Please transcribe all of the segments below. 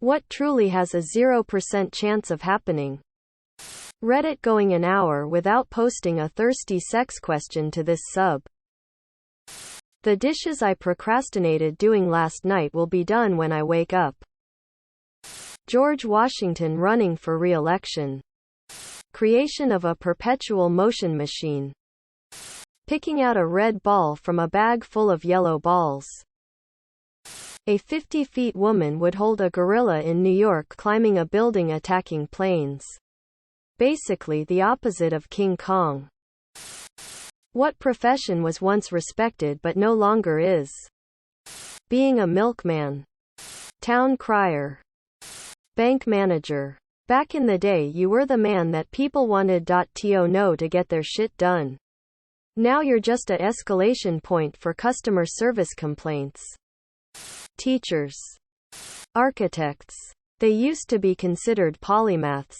What truly has a 0% chance of happening? Reddit going an hour without posting a thirsty sex question to this sub. The dishes I procrastinated doing last night will be done when I wake up. George Washington running for re-election. Creation of a perpetual motion machine. Picking out a red ball from a bag full of yellow balls. A 50-feet woman would hold a gorilla in New York climbing a building attacking planes. Basically the opposite of King Kong. What profession was once respected but no longer is? Being a milkman. Town crier. Bank manager. Back in the day you were the man that people wanted to know to get their shit done. Now you're just a escalation point for customer service complaints. Teachers. Architects. They used to be considered polymaths.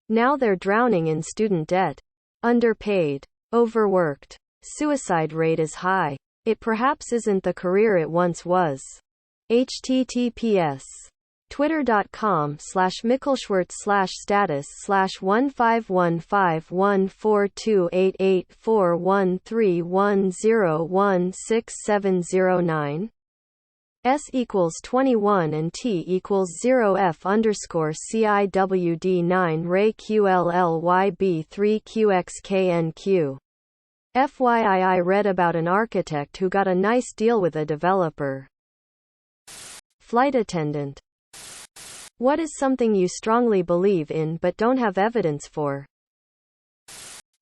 Now they're drowning in student debt. Underpaid. Overworked. Suicide rate is high. It perhaps isn't the career it once was. https twitter.com/mickleshwirtz/1515142884131067009 S equals 21 and T equals 0 F underscore CIWD 9 Ray QLLYB 3 QXKNQ. FYI, I read about an architect who got a nice deal with a developer. Flight attendant. What is something you strongly believe in but don't have evidence for?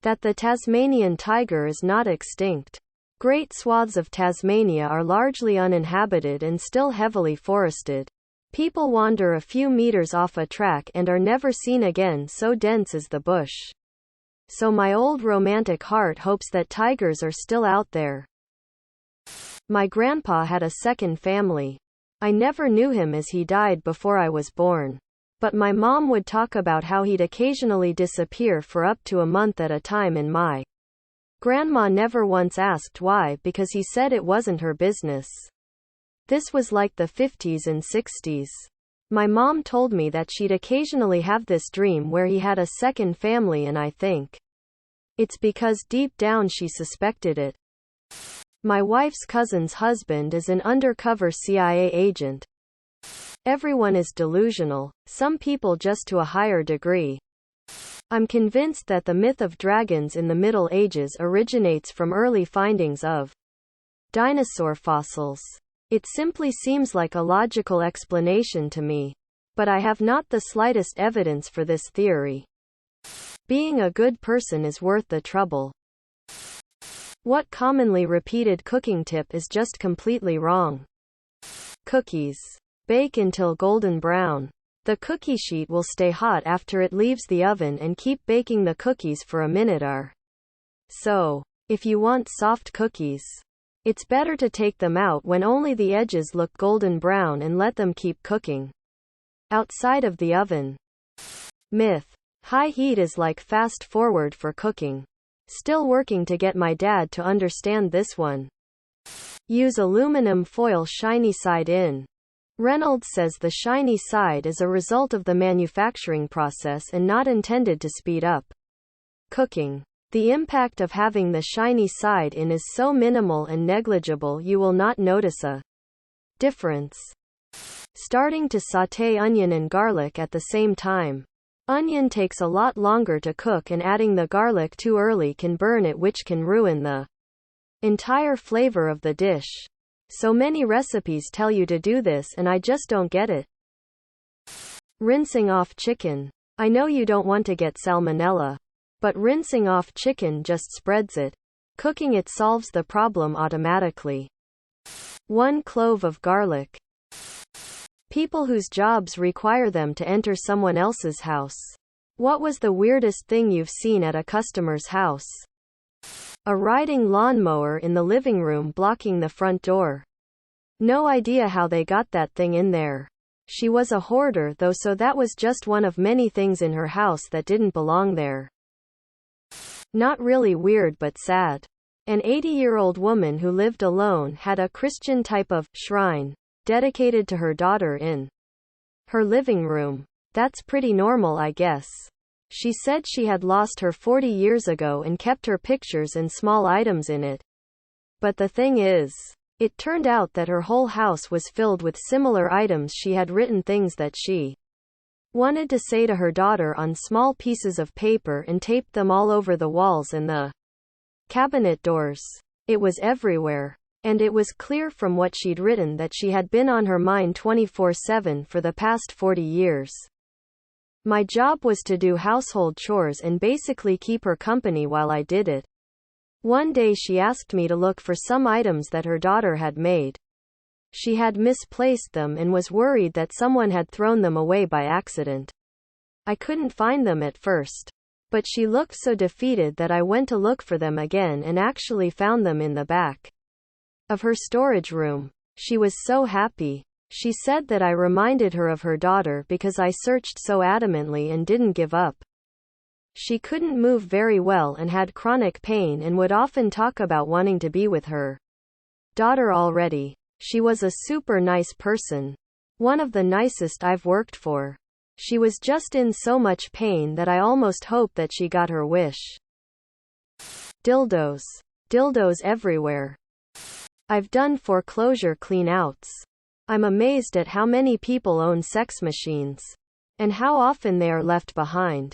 That the Tasmanian tiger is not extinct. Great swaths of Tasmania are largely uninhabited and still heavily forested. People wander a few meters off a track and are never seen again, so dense is the bush. So my old romantic heart hopes that tigers are still out there. My grandpa had a second family. I never knew him as he died before I was born. But my mom would talk about how he'd occasionally disappear for up to a month at a time and my grandma never once asked why because he said it wasn't her business. This was like the 50s and 60s. My mom told me that she'd occasionally have this dream where he had a second family, and I think it's because deep down she suspected it. My wife's cousin's husband is an undercover CIA agent. Everyone is delusional, some people just to a higher degree. I'm convinced that the myth of dragons in the Middle Ages originates from early findings of dinosaur fossils. It simply seems like a logical explanation to me. But I have not the slightest evidence for this theory. Being a good person is worth the trouble. What commonly repeated cooking tip is just completely wrong? Cookies. Bake until golden brown. The cookie sheet will stay hot after it leaves the oven, and keep baking the cookies for a minute or so. If you want soft cookies, it's better to take them out when only the edges look golden brown and let them keep cooking outside of the oven. Myth. High heat is like fast forward for cooking. Still working to get my dad to understand this one. Use aluminum foil shiny side in. Reynolds says the shiny side is a result of the manufacturing process and not intended to speed up cooking. The impact of having the shiny side in is so minimal and negligible you will not notice a difference. Starting to sauté onion and garlic at the same time. Onion takes a lot longer to cook, and adding the garlic too early can burn it, which can ruin the entire flavor of the dish. So many recipes tell you to do this, and I just don't get it. Rinsing off chicken. I know you don't want to get salmonella, but rinsing off chicken just spreads it. Cooking it solves the problem automatically. 1 clove of garlic. People whose jobs require them to enter someone else's house. What was the weirdest thing you've seen at a customer's house? A riding lawnmower in the living room blocking the front door. No idea how they got that thing in there. She was a hoarder though, so that was just one of many things in her house that didn't belong there. Not really weird but sad. An 80-year-old woman who lived alone had a Christian type of shrine dedicated to her daughter in Her living room. That's pretty normal, I guess. She said she had lost her 40 years ago and kept her pictures and small items in it. But the thing is, it turned out that her whole house was filled with similar items. She had written things that she wanted to say to her daughter on small pieces of paper and taped them all over the walls and the cabinet doors. It was everywhere. And it was clear from what she'd written that she had been on her mind 24/7 for the past 40 years. My job was to do household chores and basically keep her company while I did it. One day she asked me to look for some items that her daughter had made. She had misplaced them and was worried that someone had thrown them away by accident. I couldn't find them at first. But she looked so defeated that I went to look for them again and actually found them in the back of her storage room. She was so happy. She said that I reminded her of her daughter because I searched so adamantly and didn't give up. She couldn't move very well and had chronic pain and would often talk about wanting to be with her daughter already. She was a super nice person. One of the nicest I've worked for. She was just in so much pain that I almost hoped that she got her wish. Dildos. Dildos everywhere. I've done foreclosure clean-outs. I'm amazed at how many people own sex machines. And how often they are left behind.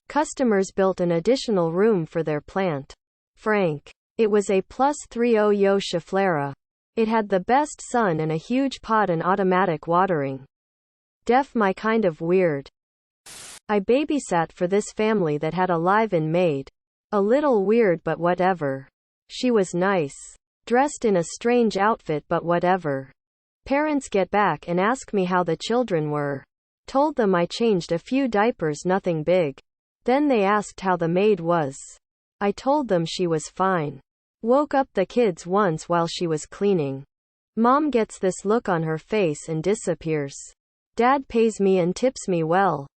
Customers built an additional room for their plant. Frank. It was a +30 yo Schiflera. It had the best sun and a huge pot and automatic watering. Def my kind of weird. I babysat for this family that had a live-in maid. A little weird but whatever. She was nice. Dressed in a strange outfit but whatever. Parents get back and ask me how the children were. Told them I changed a few diapers, nothing big. Then they asked how the maid was. I told them she was fine. Woke up the kids once while she was cleaning. Mom gets this look on her face and disappears. Dad pays me and tips me well.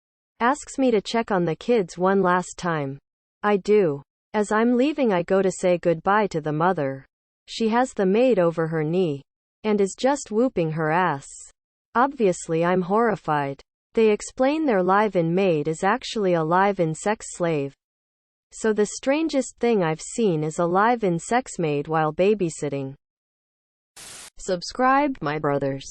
Asks me to check on the kids one last time. I do. As I'm leaving I go to say goodbye to the mother. She has the maid over her knee. And is just whooping her ass. Obviously I'm horrified. They explain their live-in maid is actually a live-in sex slave. So the strangest thing I've seen is a live-in sex maid while babysitting. Subscribe, my brothers.